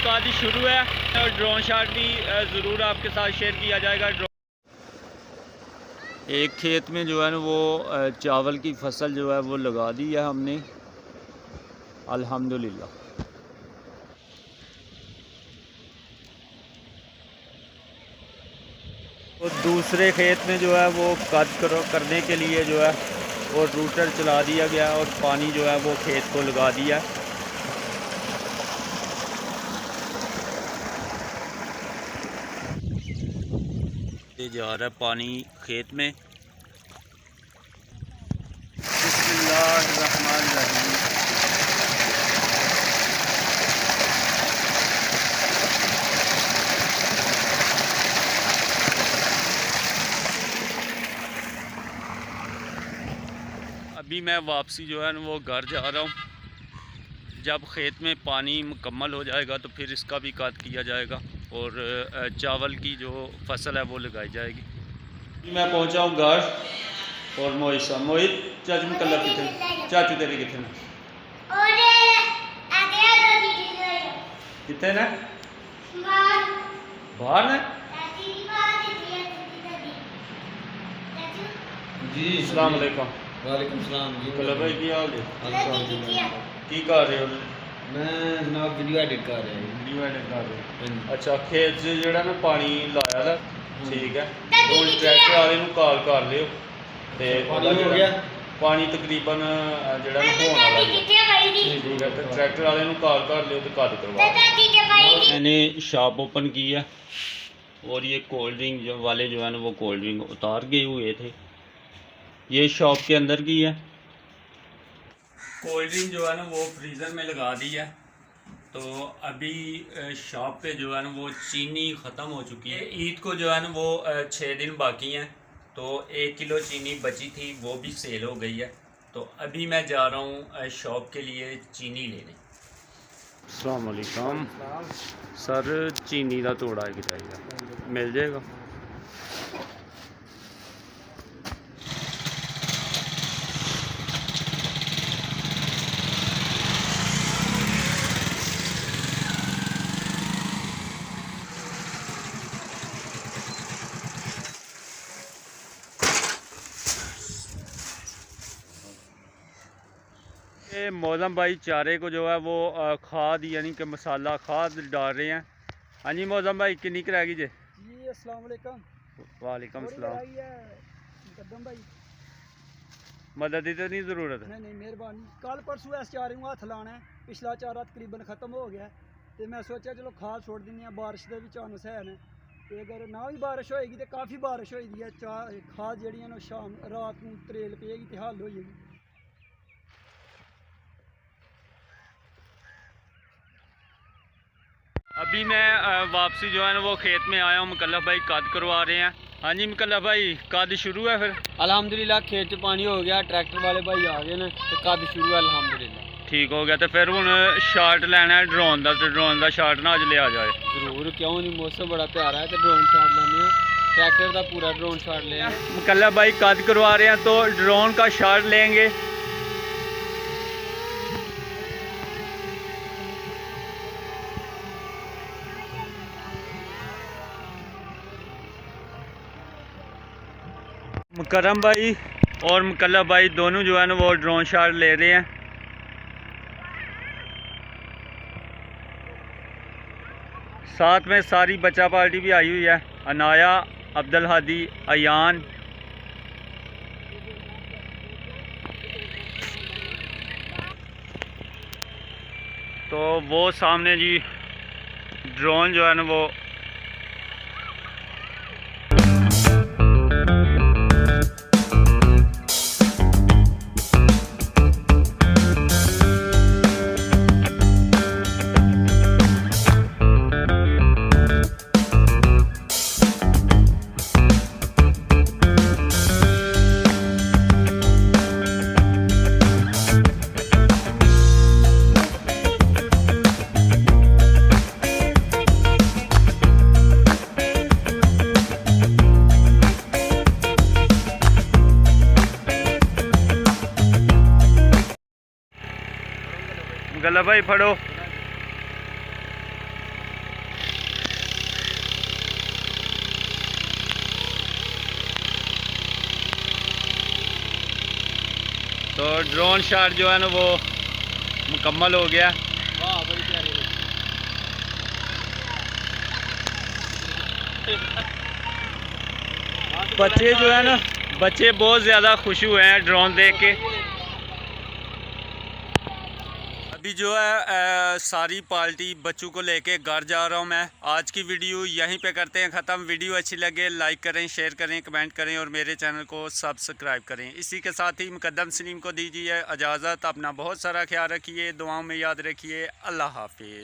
काज शुरू है और ड्रोन शॉट भी ज़रूर आपके साथ शेयर किया जाएगा। एक खेत में जो है ना वो चावल की फसल जो है वो लगा दी है हमने, अल्हम्दुलिल्लाह। तो दूसरे खेत में जो है वो कद करने के लिए जो है वो रूटर चला दिया गया और पानी जो है वो खेत को लगा दिया। ये जा रहा है पानी खेत में। बिस्मिल्लाहिर्रहमानिर्रहीम। अभी मैं वापसी जो है ना वो घर जा रहा हूँ। जब खेत में पानी मुकम्मल हो जाएगा तो फिर इसका भी काट किया जाएगा और चावल की जो फसल है वो लगाई जाएगी। मैं पहुँचा हूँ घर और मोहित चाचू में कलर कितने चाचू तेरे कितने कितने ना बाहर ने जी। अस्सलाम वालेकुम। वालेकुम सलाम जी। कलर भाई की हाल है? की कर रहे हो? मैं जनाब वीडियो एडिट कर रहा हूं। वीडियो एडिट कर रहे हो? अच्छा, खेत से जेड़ा ना पानी लाया था, ठीक है। ਹੁਣ ट्रैक्टर वाले ਨੂੰ ਕਾਲ ਕਰ ਲਿਓ ਤੇ पानी हो गया पानी तकरीबन जेड़ा ना होने वाला है, ठीक है। तो ट्रैक्टर वाले ਨੂੰ ਕਾਲ कर लियो तो काट करवा। मैंने शॉप ओपन की है और ये कोल्ड ड्रिंक वाले जो है ना वो कोल्ड ड्रिंक उतार गए हुए थे। ये शॉप के अंदर की है। कोल्ड ड्रिंक जो है ना वो फ्रीज़र में लगा दी है। तो अभी शॉप पे जो है ना वो चीनी ख़त्म हो चुकी है। ईद को जो है ना वो 6 दिन बाकी हैं। तो 1 किलो चीनी बची थी वो भी सेल हो गई है। तो अभी मैं जा रहा हूँ शॉप के लिए चीनी लेने। अस्सलाम वालेकुम सर, चीनी का तोड़ा कितना मिल जाएगा? मौजम भाई चारे को जो है वो खाद यानी कि मसाला खाद डाल रहे हैं। हाँ जी मौजम भाई, कितनी कराएगी जी? अस्सलाम वालेकुम। वालेकुम सलाम। भाई मदद की तो नहीं ज़रूरत? नहीं मेहरबानी। कल परसों इस चारे को हथ लाना है। पिछला चारा तकरीबन ख़त्म हो गया तो मैं सोचा चलो खाद छोड़ दें, बारिश के भी चांस है न। तो अगर ना भी बारिश होएगी तो काफ़ी बारिश होई दी है, खाद जी शाम रात को तरेल पेगी तो हल हो जाएगी। अभी मैं वापसी जो है ना वो खेत में आया हूँ। मुकल्लफ भाई काद करवा रहे हैं। हाँ जी मुकल्लफ भाई, काद शुरू है फिर? अल्हम्दुलिल्लाह खेत च पानी हो गया, ट्रैक्टर वाले भाई आ गए ना तो काद शुरू है अल्हम्दुलिल्लाह। ठीक हो गया। तो फिर हुण शाट लेना है ड्रोन का, तो ड्रोन का शाट ना अज लिया जाए? जरूर, क्यों नहीं, मौसम बड़ा प्यारा है तो ड्रोन शॉट लेने। ट्रैक्टर का पूरा ड्रोन शॉट लिया। मुकल्लफ भाई काद करवा रहे हैं तो ड्रोन का शाट लेंगे। मुकर्रम भाई और मुकल्लफ भाई दोनों जो है ना वो ड्रोन शॉट ले रहे हैं। साथ में सारी बच्चा पार्टी भी आई हुई है, अनाया, अब्दुल हादी, अयान। तो वो सामने जी ड्रोन जो है ना वो गला भाई फड़ो। तो ड्रोन शॉट जो है ना वो मुकम्मल हो गया। वाह बड़ी प्यारी लगी। बच्चे जो है ना, बच्चे बहुत ज़्यादा खुश हुए हैं ड्रोन देख के। अभी जो है सारी पार्टी बच्चों को लेके घर जा रहा हूँ मैं। आज की वीडियो यहीं पे करते हैं ख़त्म। वीडियो अच्छी लगे लाइक करें, शेयर करें, कमेंट करें और मेरे चैनल को सब्सक्राइब करें। इसी के साथ ही मुकद्दम सलीम को दीजिए इजाज़त। अपना बहुत सारा ख्याल रखिए, दुआओं में याद रखिए। अल्लाह हाफिज़।